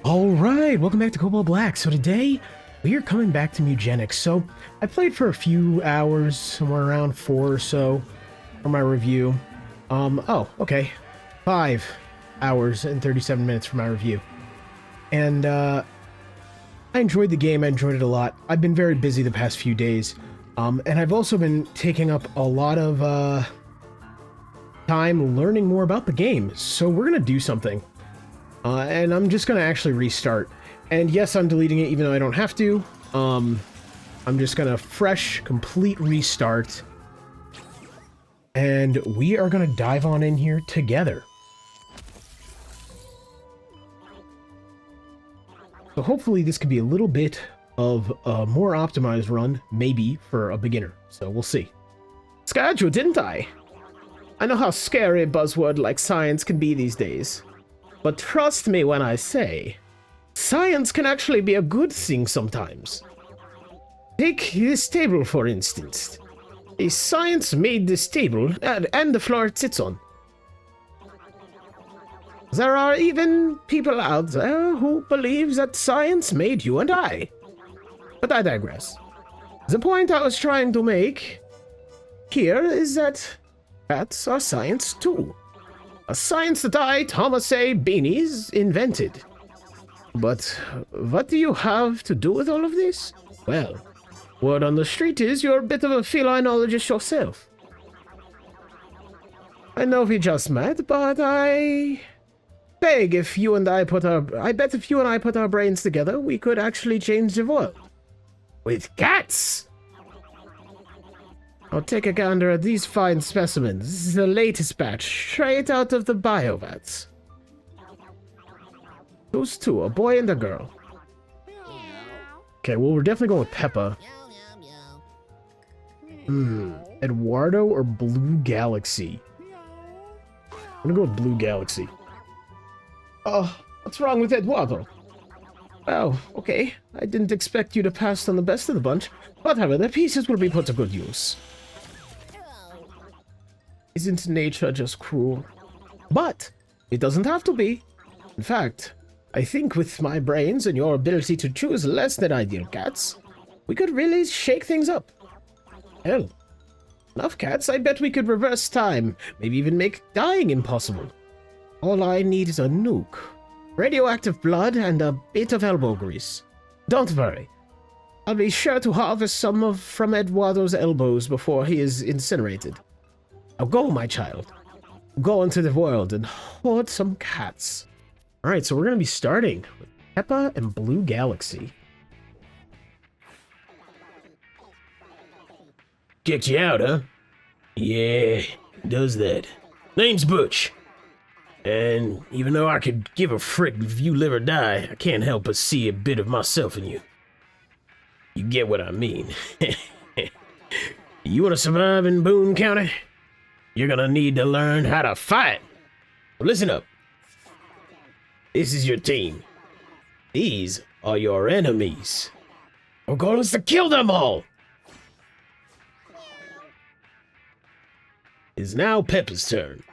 Alright, welcome back to Cobalt Black. So today, we are coming back to Mewgenics. So, I played for a few hours, somewhere around 4 or so, for my review. Okay. 5 hours and 37 minutes for my review. And, I enjoyed the game, I enjoyed it a lot. I've been very busy the past few days. And I've also been taking up a lot of, time learning more about the game. So we're gonna do something. And I'm just gonna actually restart. And yes, I'm deleting it even though I don't have to. I'm just gonna fresh, complete restart. And we are gonna dive on in here together. So hopefully this could be a little bit of a more optimized run, maybe, for a beginner. So we'll see. Scared you, didn't I? I know how scary a buzzword like science can be these days. But trust me when I say, science can actually be a good thing sometimes. Take this table, for instance. A science made this table and the floor it sits on. There are even people out there who believe that science made you and I. But I digress. The point I was trying to make here is that cats are science too. A science that I, Thomas A. Beanies, invented. But what do you have to do with all of this? Well, word on the street is you're a bit of a felinologist yourself. I know we just met, but I bet if you and I put our brains together, we could actually change the world. With cats! I'll take a gander at these fine specimens. This is the latest batch, straight out of the biovats. Those two, a boy and a girl. Okay, well, we're definitely going with Peppa. Eduardo or Blue Galaxy? I'm gonna go with Blue Galaxy. Oh, what's wrong with Eduardo? Oh, okay. I didn't expect you to pass on the best of the bunch. Whatever, the pieces will be put to good use. Isn't nature just cruel? But it doesn't have to be. In fact, I think with my brains and your ability to choose less than ideal cats, we could really shake things up. Hell, enough cats, I bet we could reverse time, maybe even make dying impossible. All I need is a nuke, radioactive blood, and a bit of elbow grease. Don't worry. I'll be sure to harvest some from Eduardo's elbows before he is incinerated. Now go, my child. Go into the world and hoard some cats. Alright, so we're going to be starting with Peppa and Blue Galaxy. Kicked you out, huh? Yeah, does that. Name's Butch. And even though I could give a frick if you live or die, I can't help but see a bit of myself in you. You get what I mean. You want to survive in Boon County? You're gonna need to learn how to fight. Well, listen up. This is your team. These are your enemies. Our goal is to kill them all. It's now Peppa's turn.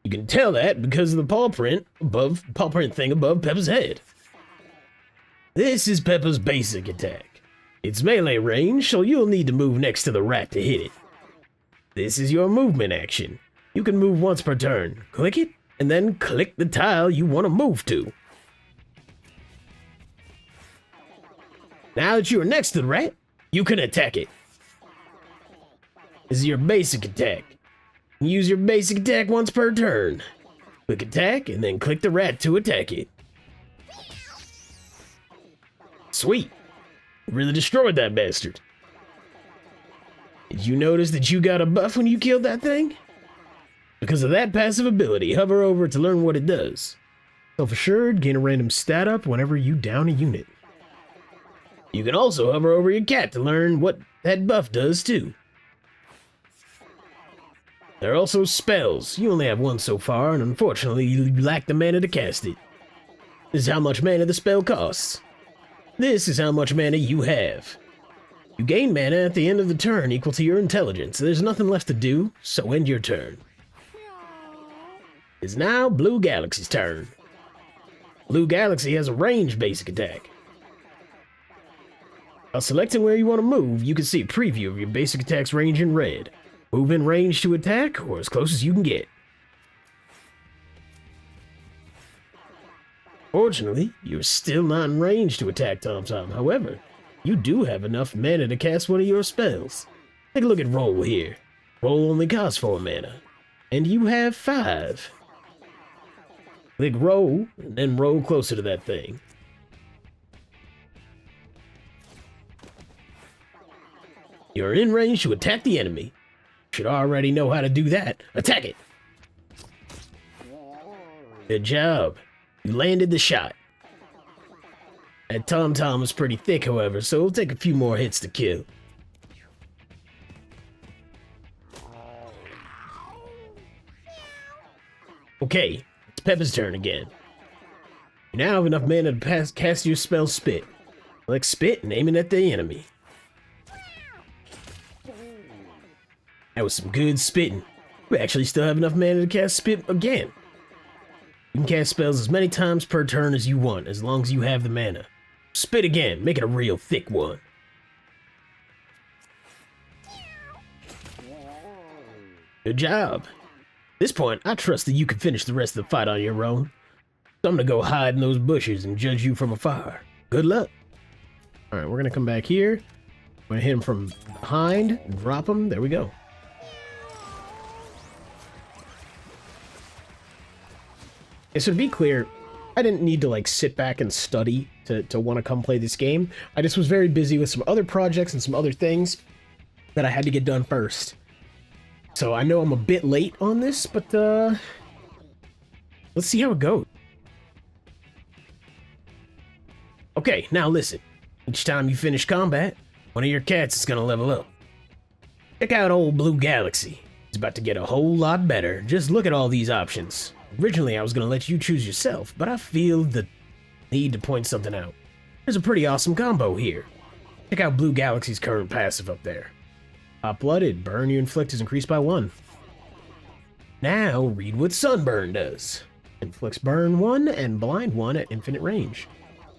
You can tell that because of the paw print thing above Peppa's head. This is Peppa's basic attack. It's melee range, so you'll need to move next to the rat to hit it. This is your movement action. You can move once per turn. Click it, and then click the tile you want to move to. Now that you are next to the rat, you can attack it. This is your basic attack. Use your basic attack once per turn. Click attack, and then click the rat to attack it. Sweet. Really destroyed that bastard. Did you notice that you got a buff when you killed that thing? Because of that passive ability, hover over it to learn what it does. Self-assured, gain a random stat up whenever you down a unit. You can also hover over your cat to learn what that buff does too. There are also spells. You only have one so far, and unfortunately you lack the mana to cast it. This is how much mana the spell costs. This is how much mana you have. You gain mana at the end of the turn equal to your intelligence. There's nothing left to do, so end your turn. It's now Blue Galaxy's turn. Blue Galaxy has a ranged basic attack. While selecting where you want to move, you can see a preview of your basic attack's range in red. Move in range to attack, or as close as you can get. Fortunately, you're still not in range to attack Tom. However, you do have enough mana to cast one of your spells. Take a look at Roll here. Roll only costs 4 mana, and you have 5. Click Roll, and then roll closer to that thing. You're in range to attack the enemy. Should already know how to do that. Attack it! Good job. You landed the shot. That Tom was pretty thick, however, so it'll take a few more hits to kill. Okay, it's Peppa's turn again. You now have enough mana to cast your spell Spit. Select Spit and aim it at the enemy. That was some good spitting. We actually still have enough mana to cast Spit again. You can cast spells as many times per turn as you want, as long as you have the mana. Spit again, make it a real thick one. Good job. At this point, I trust that you can finish the rest of the fight on your own. So I'm gonna go hide in those bushes and judge you from afar. Good luck. Alright, we're gonna come back here. I'm gonna hit him from behind and drop him. There we go. Okay, so to be clear, I didn't need to like sit back and study to want to come play this game. I just was very busy with some other projects and some other things that I had to get done first. So I know I'm a bit late on this, but let's see how it goes. Okay, now listen. Each time you finish combat, one of your cats is gonna level up. Check out old Blue Galaxy. It's about to get a whole lot better. Just look at all these options. Originally, I was going to let you choose yourself, but I feel the need to point something out. There's a pretty awesome combo here. Check out Blue Galaxy's current passive up there. Hot-blooded, burn you inflict is increased by 1. Now, read what Sunburn does. Inflicts burn 1 and blind 1 at infinite range.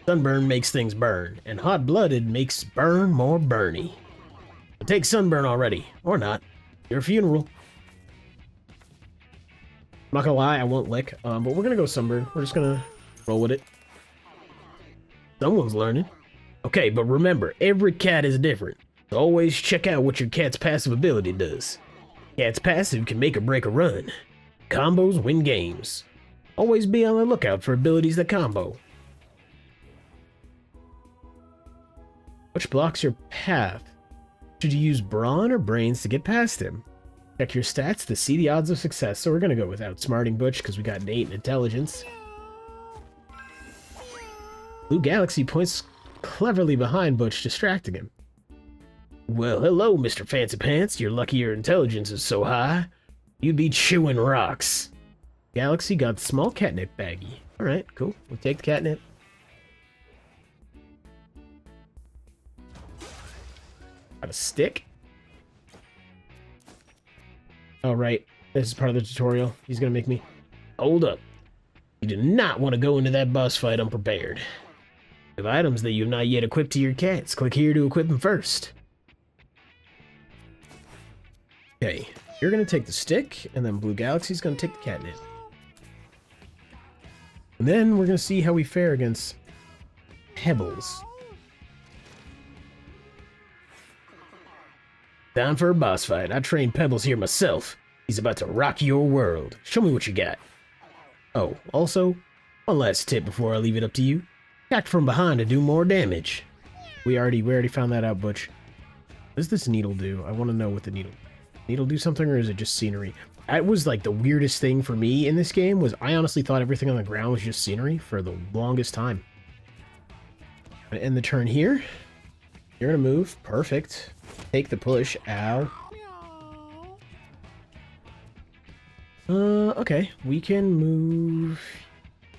Sunburn makes things burn, and hot-blooded makes burn more burny. So take Sunburn already, or not. Your funeral. I'm not gonna lie, I won't lick, but we're gonna go Sunburn. We're just gonna roll with it. Someone's learning. Okay, but remember, every cat is different. So always check out what your cat's passive ability does. Cat's passive can make or break a run. Combos win games. Always be on the lookout for abilities that combo. Which blocks your path? Should you use Brawn or Brains to get past him? Check your stats to see the odds of success, so we're gonna go with Outsmarting Butch because we got an 8 in Intelligence. Blue Galaxy points cleverly behind Butch, distracting him. Well, hello, Mr. Fancy Pants. You're lucky your intelligence is so high. You'd be chewing rocks. Galaxy got the small catnip baggie. Alright, cool. We'll take the catnip. Got a stick. Oh, right. This is part of the tutorial. He's gonna make me... Hold up. You do not want to go into that boss fight unprepared. You have items that you have not yet equipped to your cats. Click here to equip them first. Okay. You're gonna take the stick, and then Blue Galaxy's gonna take the catnip. And then we're gonna see how we fare against Pebbles. Time for a boss fight. I trained Pebbles here myself. He's about to rock your world. Show me what you got. Oh, also, one last tip before I leave it up to you. Attack from behind to do more damage. We already found that out, Butch. What does this needle do? I want to know what the needle... Needle do something, or is it just scenery? That was like the weirdest thing for me in this game, was I honestly thought everything on the ground was just scenery for the longest time. I'm gonna end the turn here. You're gonna move. Perfect. Take the push. Ow. Okay. We can move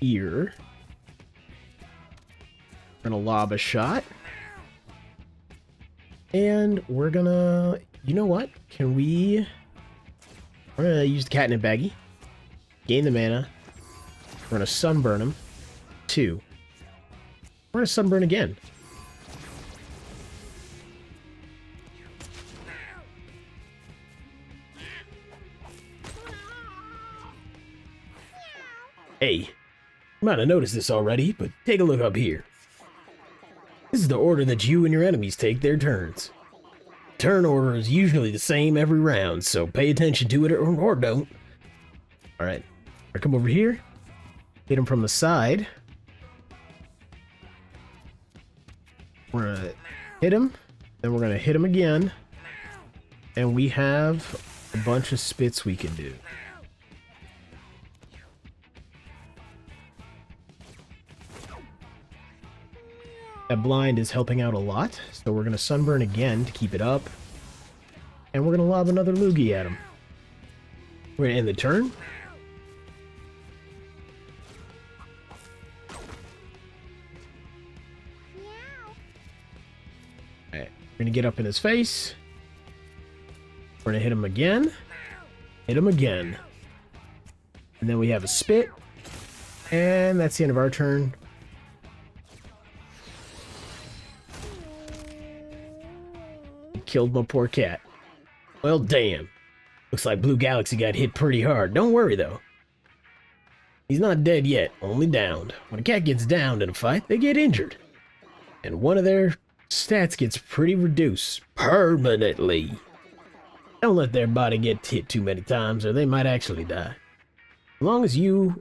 here. We're gonna lob a shot. And we're gonna... You know what? Can we... We're gonna use the catnip baggie. Gain the mana. We're gonna sunburn him. 2. We're gonna sunburn again. Hey, you might have noticed this already, but take a look up here. This is the order that you and your enemies take their turns. Turn order is usually the same every round, so pay attention to it or don't. Alright, come over here. Hit him from the side. We're gonna hit him, then we're gonna hit him again. And we have a bunch of spits we can do. That blind is helping out a lot, so we're going to sunburn again to keep it up. And we're going to lob another loogie at him. We're going to end the turn. Alright, we're going to get up in his face. We're going to hit him again. Hit him again. And then we have a spit. And that's the end of our turn. Killed my poor cat. Well, damn. Looks like Blue Galaxy got hit pretty hard. Don't worry, though. He's not dead yet, only downed. When a cat gets downed in a fight, they get injured. And one of their stats gets pretty reduced. Permanently. Don't let their body get hit too many times, or they might actually die. As long as your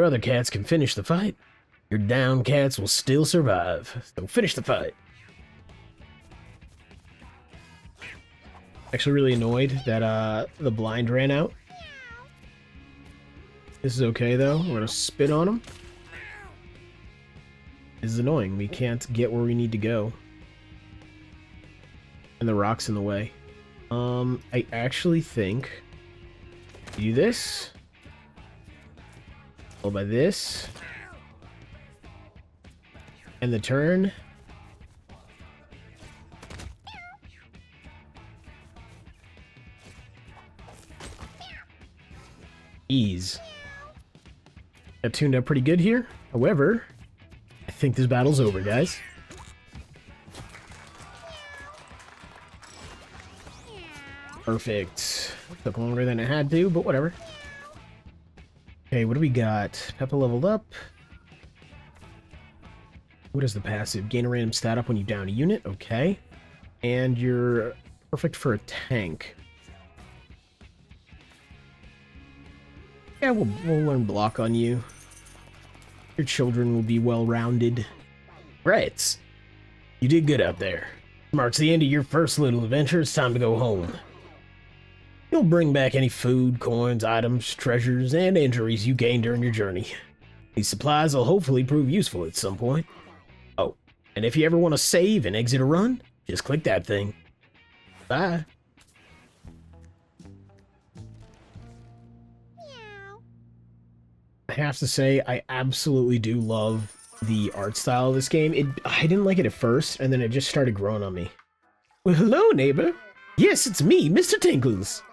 other cats can finish the fight, your downed cats will still survive. So finish the fight. Actually really annoyed that the blind ran out. This is okay though. We're gonna spit on him. This is annoying. We can't get where we need to go. And the rock's in the way. I actually think do this. Followed by this. And the turn. Ease. Got tuned up pretty good here. However, I think this battle's over, guys. Perfect. Took longer than it had to, but whatever. Okay, what do we got? Peppa leveled up. What is the passive? Gain a random stat up when you down a unit. Okay. And you're perfect for a tank. Yeah, we'll learn block on you. Your children will be well-rounded. Right. You did good out there. Marks the end of your first little adventure. It's time to go home. You'll bring back any food, coins, items, treasures, and injuries you gained during your journey. These supplies will hopefully prove useful at some point. Oh, and if you ever want to save and exit a run, just click that thing. Bye. I have to say, I absolutely do love the art style of this game. I didn't like it at first, and then it just started growing on me. Well, hello, neighbor. Yes, it's me, Mr. Tinkles.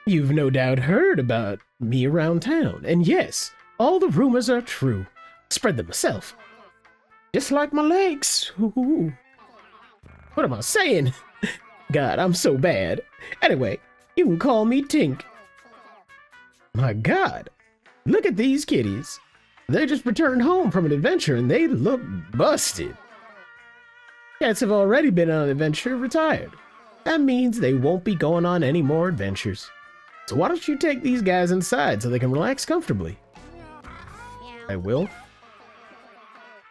You've no doubt heard about me around town, and yes, all the rumors are true. Spread them myself. Just like my legs. Ooh. What am I saying? God, I'm so bad. Anyway, you can call me Tink. My God. Look at these kitties. They just returned home from an adventure and they look busted. Cats have already been on an adventure retired. That means they won't be going on any more adventures. So why don't you take these guys inside so they can relax comfortably? I will.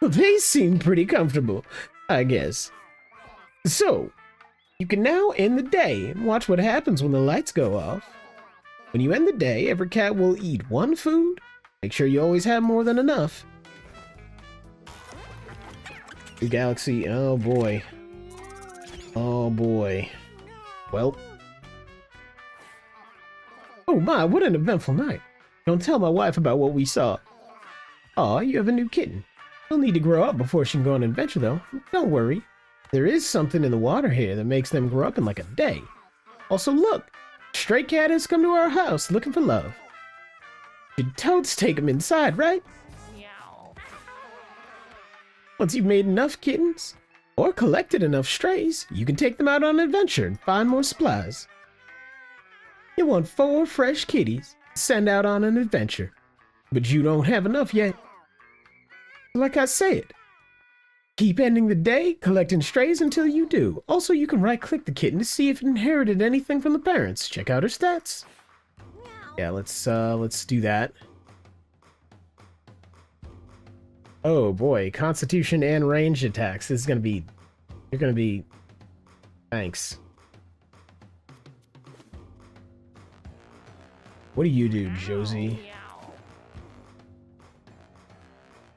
They seem pretty comfortable, I guess. So, you can now end the day and watch what happens when the lights go off. When you end the day, every cat will eat one food. Make sure you always have more than enough. The galaxy, oh boy. Oh boy. Well. Oh my, what an eventful night. Don't tell my wife about what we saw. Aw, you have a new kitten. She'll need to grow up before she can go on an adventure though. Don't worry. There is something in the water here that makes them grow up in like a day. Also look. Stray cat has come to our house looking for love. Should totes take him inside, right? Once you've made enough kittens, or collected enough strays, you can take them out on an adventure and find more supplies. You want 4 fresh kitties to send out on an adventure, but you don't have enough yet. Like I said, keep ending the day collecting strays until you do. Also, you can right-click the kitten to see if it inherited anything from the parents. Check out her stats. Yeah, let's do that. Oh boy, Constitution and ranged attacks. This is gonna be... You're gonna be... Thanks. What do you do, Josie?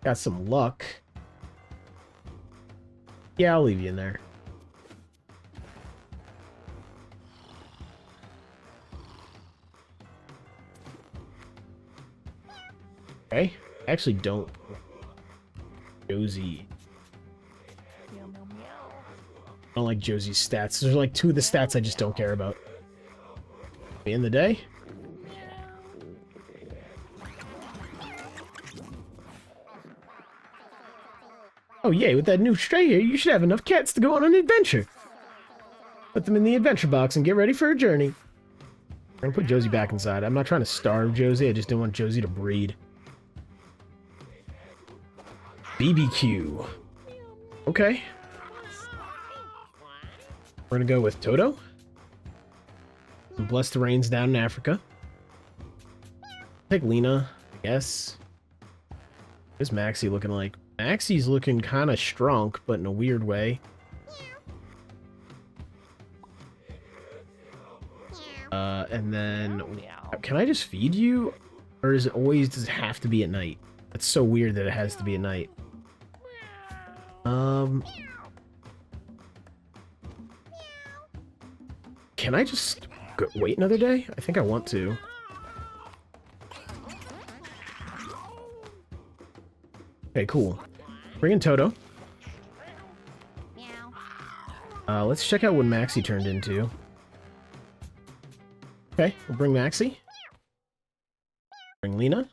Got some luck. Yeah, I'll leave you in there. Okay. I actually don't... Josie. I don't like Josie's stats. There's like 2 of the stats I just don't care about. Be in the day? Oh yay, with that new stray here, you should have enough cats to go on an adventure. Put them in the adventure box and get ready for a journey. I'm gonna put Josie back inside. I'm not trying to starve Josie, I just didn't want Josie to breed. BBQ. Okay. We're gonna go with Toto. And bless the rains down in Africa. Take Lena, I guess. What's Maxie looking like? Maxie's looking kind of strunk, but in a weird way. And then... Can I just feed you? Or does it have to be at night? That's so weird that it has to be at night. Can I just wait another day? I think I want to. Okay, cool. Bring in Toto. Let's check out what Maxie turned into. Okay, we'll bring Maxie. Bring Lena.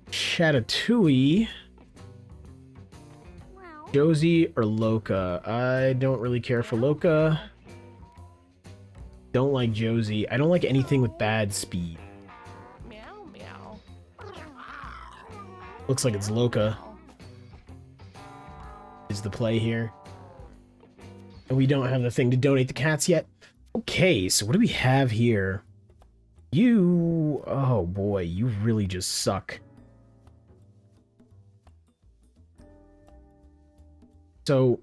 Chatatouille. Josie or Loca? I don't really care for Loca. Don't like Josie. I don't like anything with bad speed. Looks like it's Loca is the play here. And we don't have the thing to donate the cats yet. Okay, so what do we have here? You... Oh boy, you really just suck. So...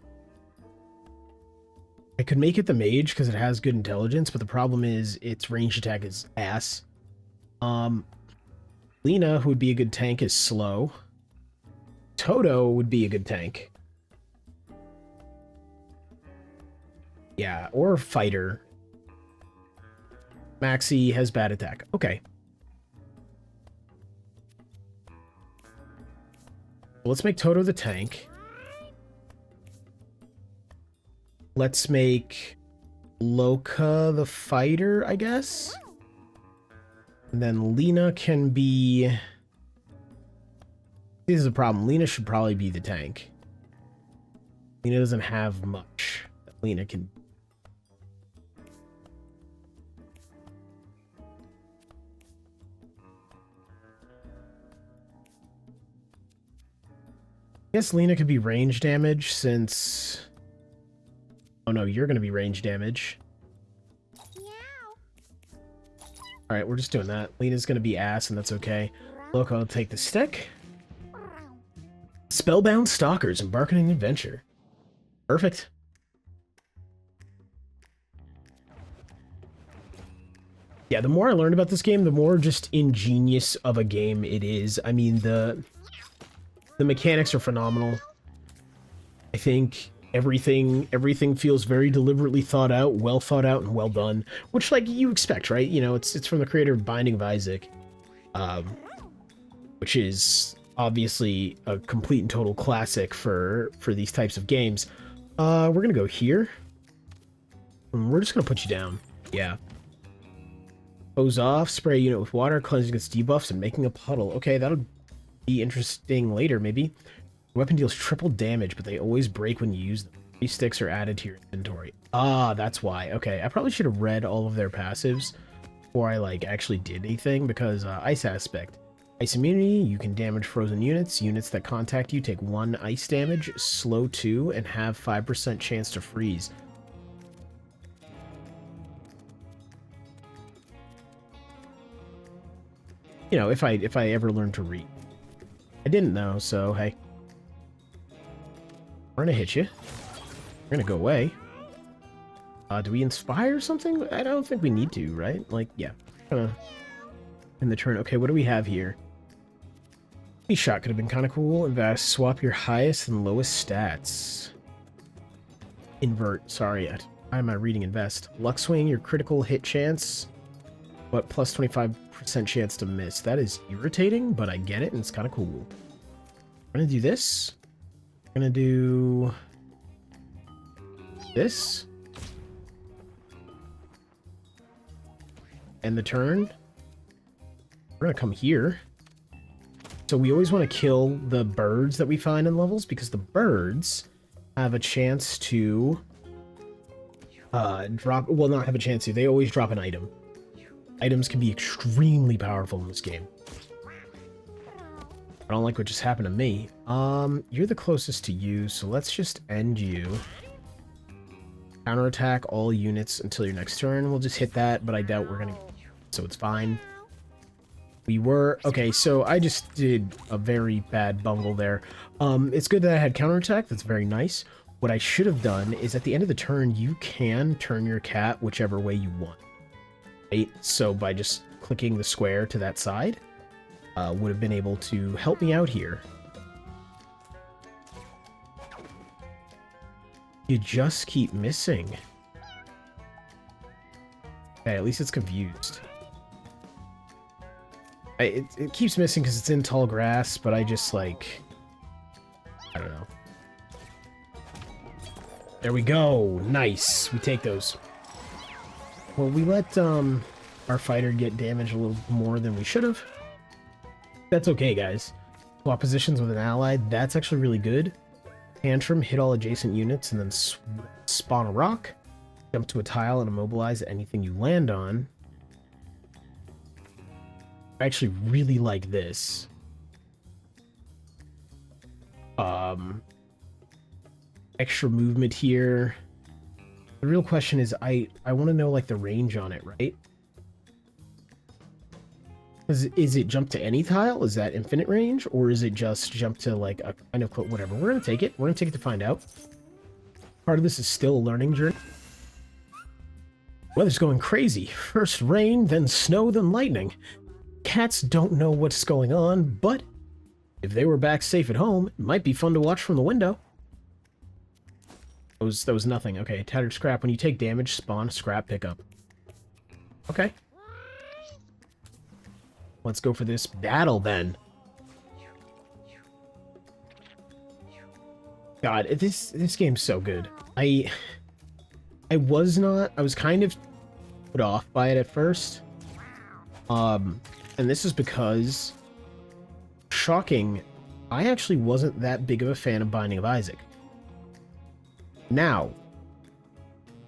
I could make it the mage because it has good intelligence, but the problem is its ranged attack is ass. Lena, who would be a good tank, is slow. Toto would be a good tank. Yeah, or fighter. Maxie has bad attack. Okay. Let's make Toto the tank. Let's make Loca the fighter, I guess. And then Lena can be... This is a problem. Lena should probably be the tank. Lena doesn't have much that Lena can... I guess Lena could be range damage since... Oh no, you're going to be range damage. Alright, we're just doing that. Lena's going to be ass, and that's okay. Loco will take the stick. Spellbound Stalkers embark on an adventure. Perfect. Yeah, the more I learn about this game, the more just ingenious of a game it is. I mean, the mechanics are phenomenal. I think everything feels very deliberately thought out, well thought out, and well done. Which, like, you expect, right? You know, it's from the creator of Binding of Isaac. Which is obviously a complete and total classic for these types of games. We're gonna go here. And we're just gonna put you down. Yeah. Hose off, spray a unit with water, cleansing its debuffs, and making a puddle. Okay, that'll be interesting later, maybe. The weapon deals triple damage, but they always break when you use them. 3 sticks are added to your inventory. Ah, that's why. Okay, I probably should have read all of their passives before I, like, actually did anything, because Ice Aspect. Ice immunity, you can damage frozen units. Units that contact you take 1 ice damage, slow 2, and have 5% chance to freeze. You know, if I ever learn to read. I didn't though, so hey. We're gonna hit you. We're gonna go away. Do we inspire something? I don't think we need to, right? Like, yeah. In the turn. Okay, what do we have here? Any shot could have been kind of cool. Invest. Swap your highest and lowest stats. Invert. Sorry, why am I reading invest? Luck swing, your critical hit chance, but plus 25% chance to miss. That is irritating, but I get it, and it's kind of cool. We're gonna do this. We're gonna do this. End the turn. We're gonna come here. So we always want to kill the birds that we find in levels, because the birds have a chance to drop... Well, not have a chance to. They always drop an item. Items can be extremely powerful in this game. I don't like what just happened to me. You're the closest to you, so let's just end you. Counterattack all units until your next turn. We'll just hit that, but I doubt we're gonna... So it's fine. We were... Okay, so I just did a very bad bungle there. It's good that I had counterattack. That's very nice. What I should have done is at the end of the turn, you can turn your cat whichever way you want. Right? So by just clicking the square to that side, would have been able to help me out here. You just keep missing. Okay, at least it's confused. It keeps missing because it's in tall grass, but I just, like... I don't know. There we go! Nice! We take those. Well, we let our fighter get damaged a little more than we should have. That's okay, guys. Swap positions with an ally, that's actually really good. Tantrum, hit all adjacent units, and then spawn a rock. Jump to a tile and immobilize anything you land on. I actually really like this. Extra movement here. The real question is, I want to know, like, the range on it, right? Is it jump to any tile? Is that infinite range? Or is it just jump to, like, a kind of... Whatever. We're going to take it. We're going to take it to find out. Part of this is still a learning journey. Weather's going crazy. First rain, then snow, then lightning. Cats don't know what's going on, but if they were back safe at home, it might be fun to watch from the window. That was nothing. Okay, tattered scrap. When you take damage, spawn scrap pickup. Okay. Let's go for this battle then. God, this game's so good. I was kind of put off by it at first. And this is because, shocking, I actually wasn't that big of a fan of Binding of Isaac. Now,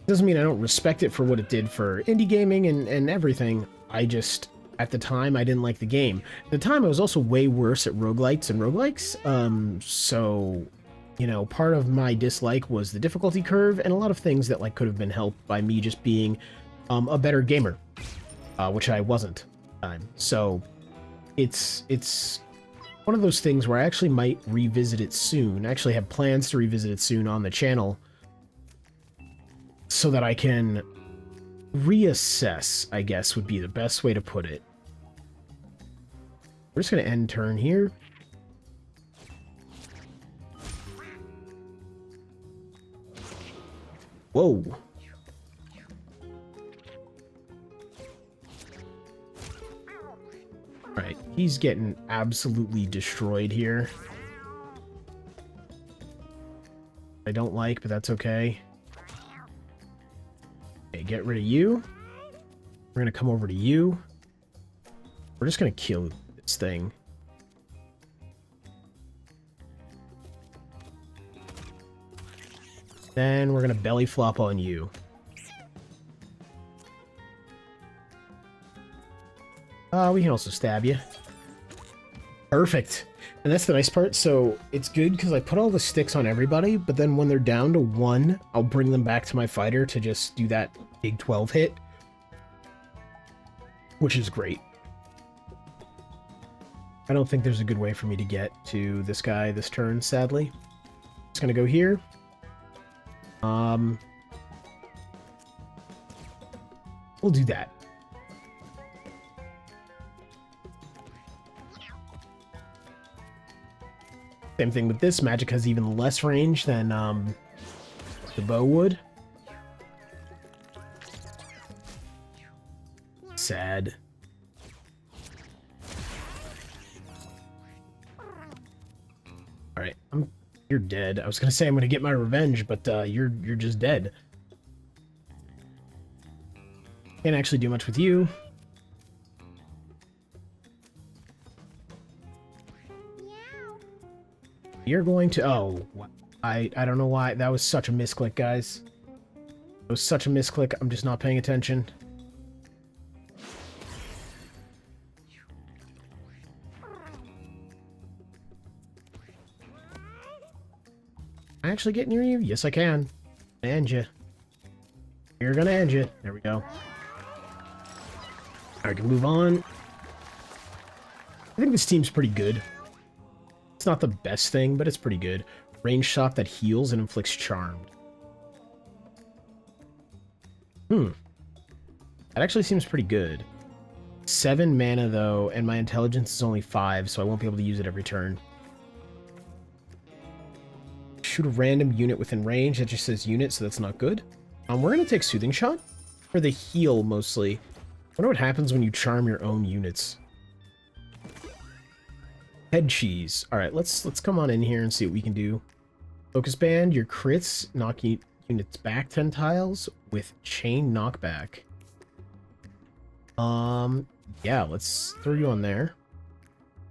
doesn't mean I don't respect it for what it did for indie gaming and everything. I just, at the time, I didn't like the game. At the time, I was also way worse at roguelites and roguelikes. So, you know, part of my dislike was the difficulty curve and a lot of things that, like, could have been helped by me just being a better gamer, which I wasn't. So it's one of those things where I actually might revisit it soon. I actually have plans to revisit it soon on the channel so that I can reassess, I guess would be the best way to put it. We're just going to end turn here. Whoa. Alright, he's getting absolutely destroyed here. I don't like, but that's okay. Okay, get rid of you. We're gonna come over to you. We're just gonna kill this thing. Then we're gonna belly flop on you. We can also stab you. Perfect. And that's the nice part. So it's good because I put all the sticks on everybody, but then when they're down to 1, I'll bring them back to my fighter to just do that big 12 hit, which is great. I don't think there's a good way for me to get to this guy this turn, sadly. Just gonna go here. We'll do that. Same thing with this. Magic has even less range than the bow would. Sad. Alright, you're dead. I was gonna say I'm gonna get my revenge, but you're just dead. Can't actually do much with you. You're going to... Oh, I don't know why. That was such a misclick, guys. It was such a misclick. I'm just not paying attention. Can I actually get near you? Yes, I can. End you. You're gonna end you. There we go. I can move on. I think this team's pretty good. It's not the best thing, but it's pretty good. Range shot that heals and inflicts charmed. That actually seems pretty good. 7 mana, though, and my intelligence is only 5, so I won't be able to use it every turn. Shoot a random unit within range. That just says unit, so that's not good. We're going to take Soothing Shot for the heal, mostly. I wonder what happens when you charm your own units. Head cheese. Alright, let's come on in here and see what we can do. Focus Band, your crits knock units back 10 tiles with chain knockback. Yeah, let's throw you on there.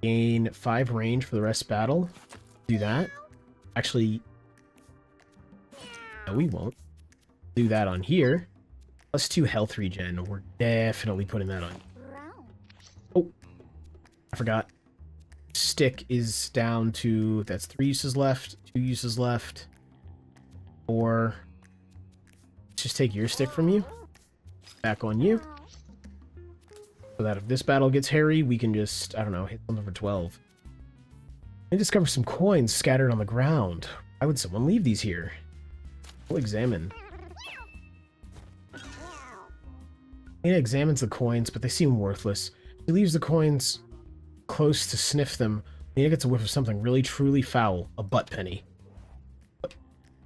Gain 5 range for the rest of battle. Do that. Actually, no, we won't. Do that on here. Plus 2 health regen. We're definitely putting that on. Oh, I forgot. Stick is down to... That's 3 uses left. 2 uses left. 4. Just take your stick from you. Back on you. So that if this battle gets hairy, we can just, I don't know, hit something for 12. I discover some coins scattered on the ground. Why would someone leave these here? We'll examine. Nina examines the coins, but they seem worthless. She leaves the coins close to sniff them. Nina gets a whiff of something really truly foul. A butt penny.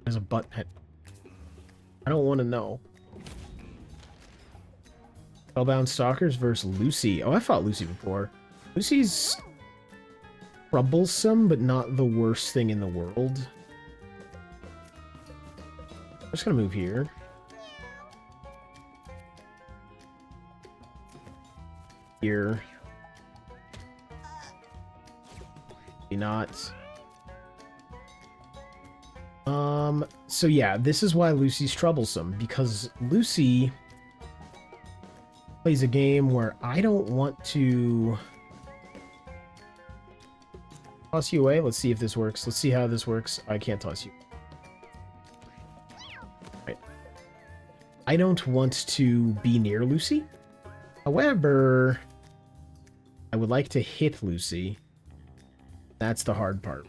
There's a butt penny. I don't want to know. Spellbound Stalkers versus Lucy. Oh, I fought Lucy before. Lucy's troublesome, but not the worst thing in the world. I'm just gonna move here. Here. Maybe not. So yeah, this is why Lucy's troublesome, because Lucy plays a game where I don't want to toss you away. Let's see if this works. Let's see how this works. I can't toss you. Right. I don't want to be near Lucy. However, I would like to hit Lucy. That's the hard part.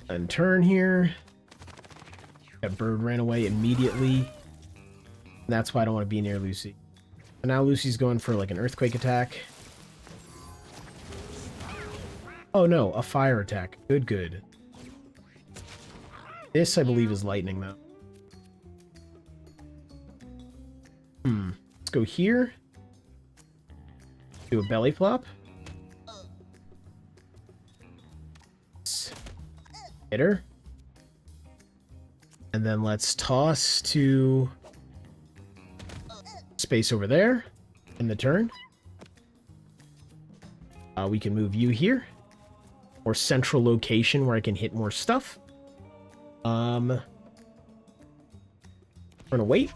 And turn here. That bird ran away immediately. That's why I don't want to be near Lucy. So now Lucy's going for like an earthquake attack. Oh no, a fire attack. Good, good. This, I believe, is lightning, though. Let's go here. Do a belly flop. Hit her. And then let's toss to space over there in the turn. We can move you here. Or central location where I can hit more stuff. We're gonna wait.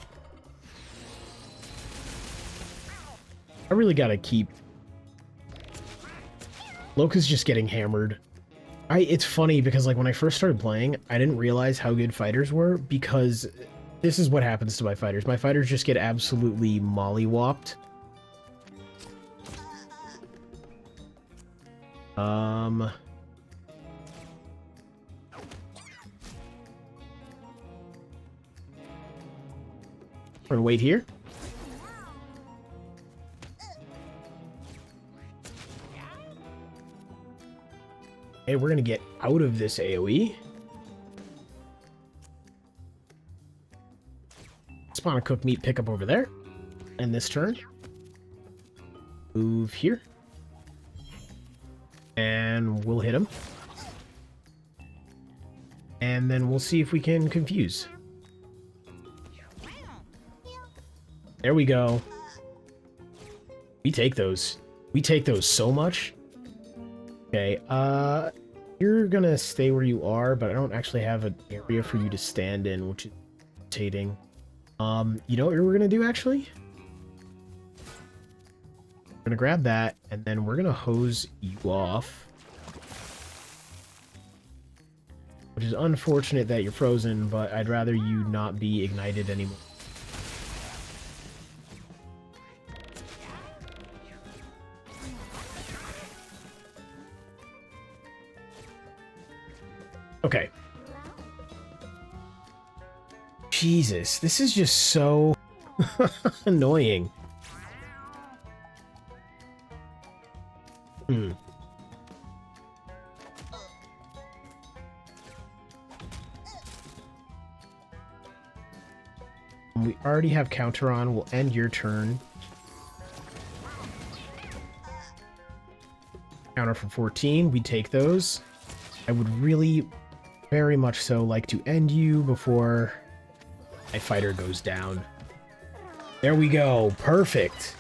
I really gotta keep... Loka's just getting hammered. It's funny because, like, when I first started playing, I didn't realize how good fighters were because this is what happens to my fighters. My fighters just get absolutely mollywopped. We're gonna wait here. Okay, we're gonna get out of this AoE. Spawn a cooked meat pickup over there. And this turn. Move here. And we'll hit him. And then we'll see if we can confuse. There we go. We take those. We take those so much. Okay, you're gonna stay where you are, but I don't actually have an area for you to stand in, which is irritating. You know what we're gonna do, actually? We're gonna grab that, and then we're gonna hose you off. Which is unfortunate that you're frozen, but I'd rather you not be ignited anymore. Okay. Jesus, this is just so annoying. We already have counter on. We'll end your turn. Counter for 14. We take those. I would really, very much so, like to end you before my fighter goes down. There we go. Perfect.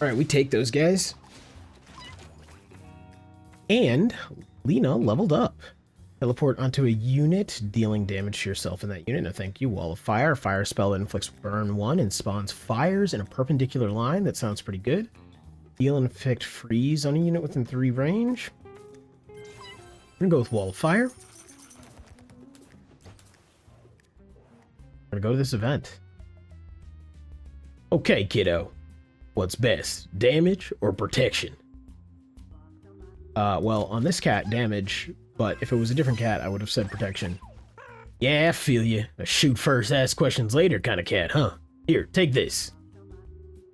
Alright, we take those guys. And Lena leveled up. Teleport onto a unit, dealing damage to yourself in that unit. No thank you. Wall of Fire. Fire spell that inflicts burn 1 and spawns fires in a perpendicular line. That sounds pretty good. Heal and inflict freeze on a unit within 3 range. We're gonna go with Wall of Fire. We're gonna go to this event. Okay, kiddo. What's best, damage or protection? Well, on this cat, damage, but if it was a different cat, I would have said protection. Yeah, I feel you. A shoot first, ask questions later kind of cat, huh? Here, take this.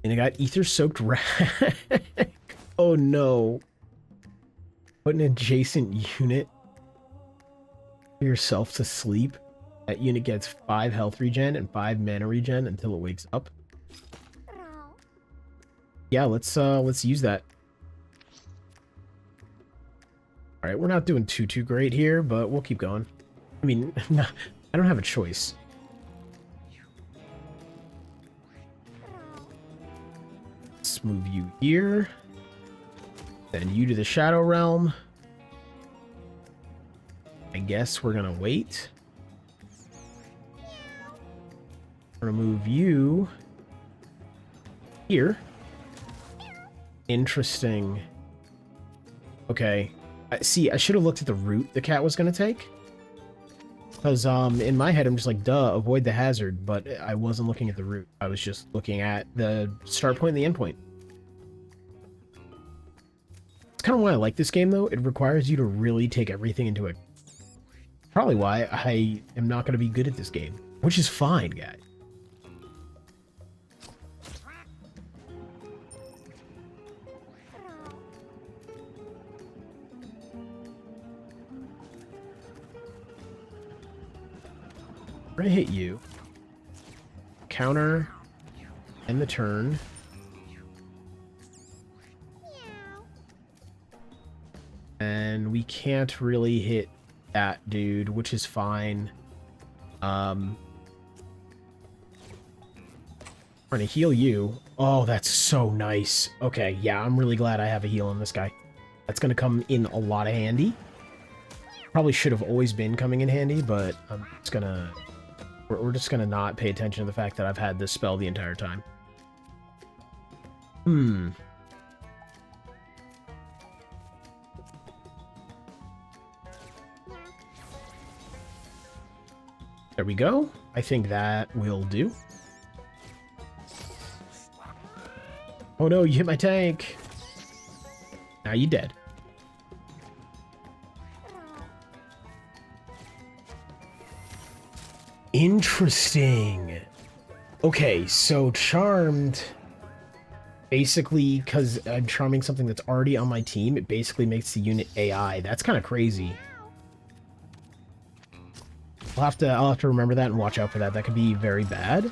And I got ether-soaked rag. Oh no. Put an adjacent unit for yourself to sleep. That unit gets 5 health regen and 5 mana regen until it wakes up. Yeah, let's use that. Alright, we're not doing too great here, but we'll keep going. I mean, I don't have a choice. Let's move you here. Send you to the Shadow Realm. I guess we're gonna wait. We're gonna move you here. Interesting. Okay. See, I should have looked at the route the cat was gonna take. Because, in my head, I'm just like, duh, avoid the hazard, but I wasn't looking at the route. I was just looking at the start point and the end point. It's kind of why I like this game, though. It requires you to really take everything into it. Probably why I am not going to be good at this game. Which is fine, guys. We're gonna hit you. Counter. End the turn. And we can't really hit that dude, which is fine. Trying to heal you. Oh, that's so nice. Okay, yeah, I'm really glad I have a heal on this guy. That's gonna come in a lot of handy. Probably should have always been coming in handy, but I'm just gonna... We're just gonna not pay attention to the fact that I've had this spell the entire time. There we go. I think that will do. Oh no, you hit my tank. Now you dead. Interesting. Okay, so Charmed, basically, because I'm charming something that's already on my team, it basically makes the unit AI. That's kind of crazy. I'll have to remember that and watch out for that. That could be very bad.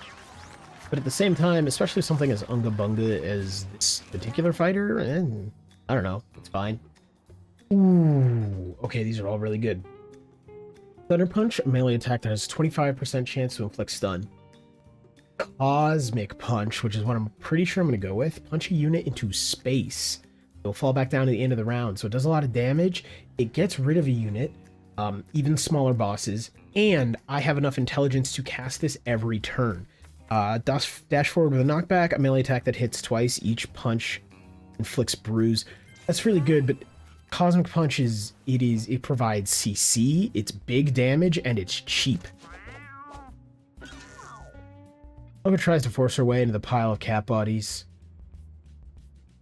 But at the same time, especially something as Unga Bunga as this particular fighter, and I don't know, it's fine. Ooh, okay, these are all really good. Thunder Punch, a melee attack that has 25% chance to inflict stun. Cosmic Punch, which is what I'm pretty sure I'm going to go with. Punch a unit into space. It'll fall back down to the end of the round, so it does a lot of damage. It gets rid of a unit, even smaller bosses, and I have enough intelligence to cast this every turn. Dash forward with a knockback, a melee attack that hits twice. Each punch inflicts bruise. That's really good, but Cosmic Punch it provides CC, it's big damage, and it's cheap. Olga tries to force her way into the pile of cat bodies,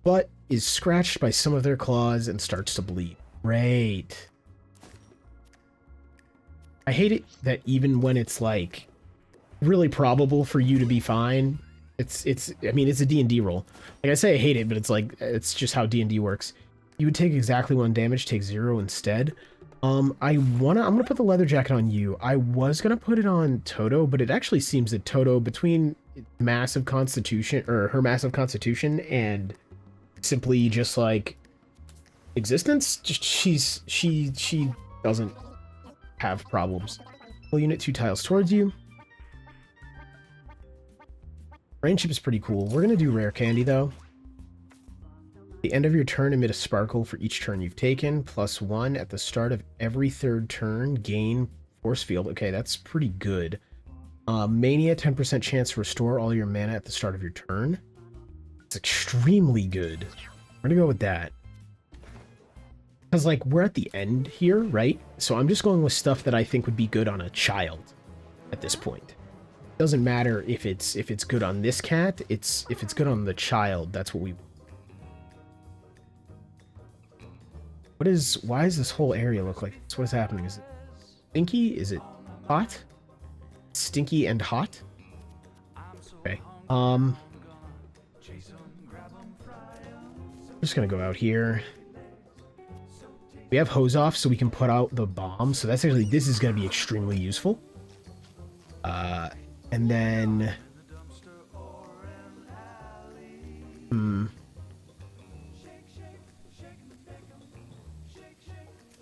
but is scratched by some of their claws and starts to bleed. Great. I hate it that even when it's like really probable for you to be fine, I mean, it's a D&D roll. Like I say I hate it, but it's like, it's just how D&D works. You would take exactly 1 damage, take 0 instead. I'm gonna put the leather jacket on you. I was gonna put it on Toto, but it actually seems that Toto, between massive constitution, or her massive constitution, and simply just like existence, just she doesn't have problems. Pull unit 2 tiles towards you. Rainship is pretty cool. We're gonna do rare candy though. At the end of your turn, emit a sparkle for each turn you've taken, +1 at the start of every 3rd turn, gain force field. Okay, that's pretty good. Mania, 10% chance to restore all your mana at the start of your turn. It's extremely good. We're gonna go with that. Because, like, we're at the end here, right? So I'm just going with stuff that I think would be good on a child at this point. Doesn't matter if it's good on this cat, if it's good on the child, that's what we... Why does this whole area look like this? What is happening? Is it stinky? Is it hot? Stinky and hot? Okay. I'm just gonna go out here. We have hose off so we can put out the bomb. So that's actually, this is gonna be extremely useful. And then...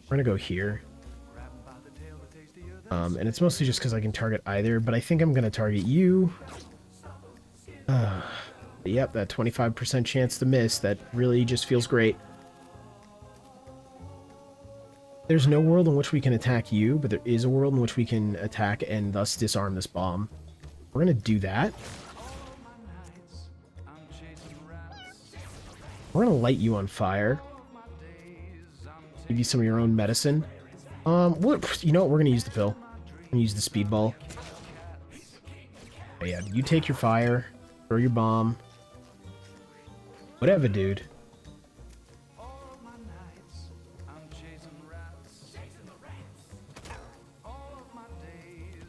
We're gonna go here. And it's mostly just because I can target either, but I think I'm gonna target you. Yep, that 25% chance to miss, that really just feels great. There's no world in which we can attack you, but there is a world in which we can attack and thus disarm this bomb. We're gonna do that. We're gonna light you on fire. Give you some of your own medicine. You know what? We're gonna use the pill. We're gonna use the speedball. Oh, yeah, you take your fire, throw your bomb. Whatever, dude.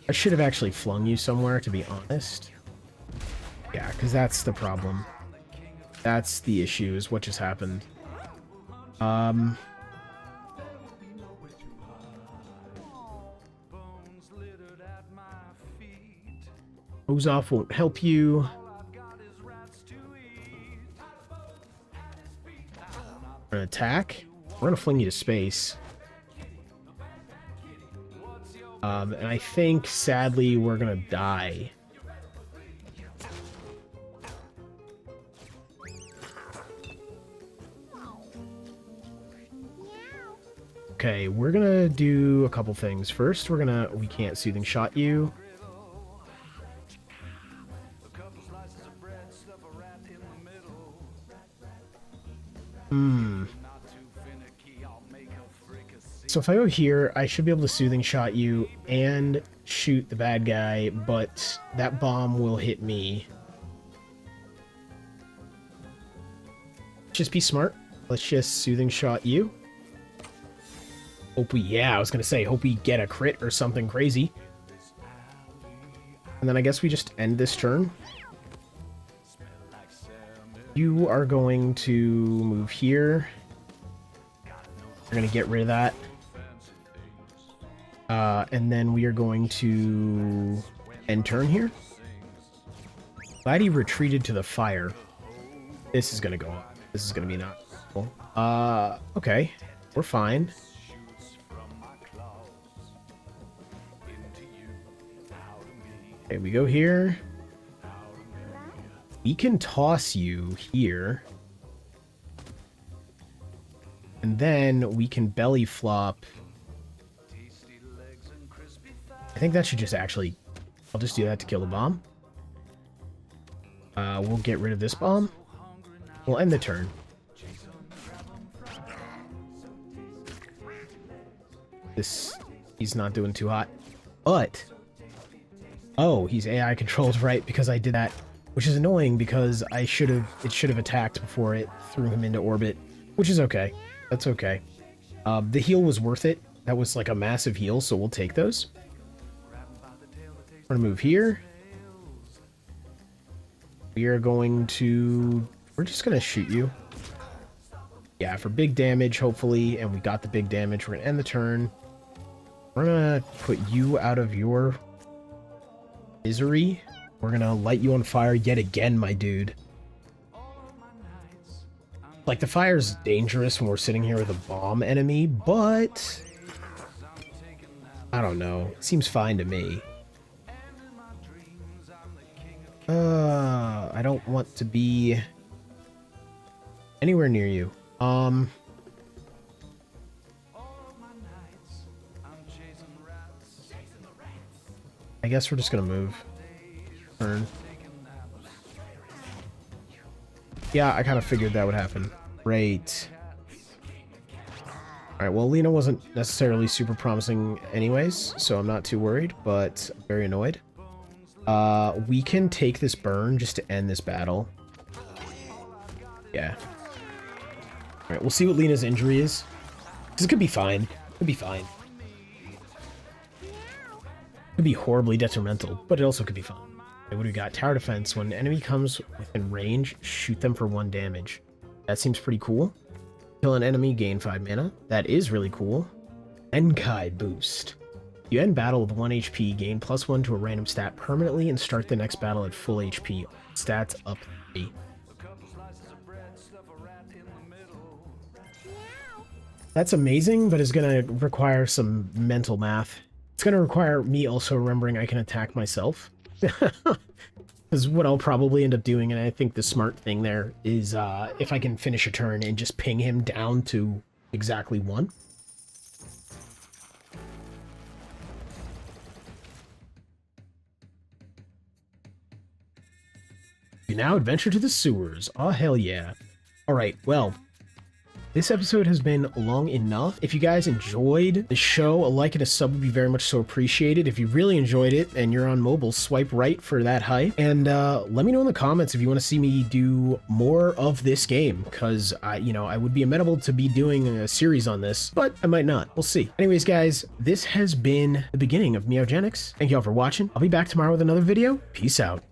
I should have actually flung you somewhere, to be honest. Yeah, because that's the problem. That's the issue, is what just happened. Hose off won't help you. We're gonna attack. We're gonna fling you to space. And I think, sadly, we're gonna die. Okay, we're gonna do a couple things. First, we can't soothing shot you. So if I go here, I should be able to soothing shot you and shoot the bad guy, but that bomb will hit me. Just be smart. Let's just soothing shot you. Hope I was gonna say, hope we get a crit or something crazy. And then I guess we just end this turn. You are going to move here. We're gonna get rid of that. And then we are going to end turn here. Glad he retreated to the fire. This is gonna go on. This is gonna be not cool. Okay. We're fine. Okay, we go here. We can toss you here. And then we can belly flop. I think that should just actually... I'll just do that to kill the bomb. We'll get rid of this bomb. We'll end the turn. He's not doing too hot. But... Oh, he's AI controlled, right, because I did that. Which is annoying because it should have attacked before it threw him into orbit. Which is okay. That's okay. The heal was worth it. That was like a massive heal, so we'll take those. We're gonna move here. We're just gonna shoot you. Yeah, for big damage, hopefully, and we got the big damage. We're gonna end the turn. We're gonna put you out of your misery. We're gonna light you on fire yet again, my dude. Like, the fire's dangerous when we're sitting here with a bomb enemy, but... I don't know. It seems fine to me. I don't want to be anywhere near you. I guess we're just gonna move. Turn. Yeah, I kind of figured that would happen. Great. Alright, well, Lena wasn't necessarily super promising anyways, so I'm not too worried, but I'm very annoyed. We can take this burn just to end this battle. Yeah. Alright, we'll see what Lena's injury is. Because it could be fine. It could be fine. It could be horribly detrimental, but it also could be fine. Okay, what do we got? Tower defense. When an enemy comes within range, shoot them for 1 damage. That seems pretty cool. Kill an enemy, gain 5 mana. That is really cool. Enkai boost. You end battle with 1 HP, gain +1 to a random stat permanently, and start the next battle at full HP. Stats up 3. That's amazing, but it's going to require some mental math. It's going to require me also remembering I can attack myself. Because what I'll probably end up doing, and I think the smart thing there, is if I can finish a turn and just ping him down to exactly 1. You now adventure to the sewers. Oh, hell yeah. Alright, well, this episode has been long enough. If you guys enjoyed the show, a like and a sub would be very much so appreciated. If you really enjoyed it and you're on mobile, swipe right for that hype. And let me know in the comments if you want to see me do more of this game, because I would be amenable to be doing a series on this, but I might not. We'll see. Anyways, guys, this has been the beginning of Mewgenics. Thank you all for watching. I'll be back tomorrow with another video. Peace out.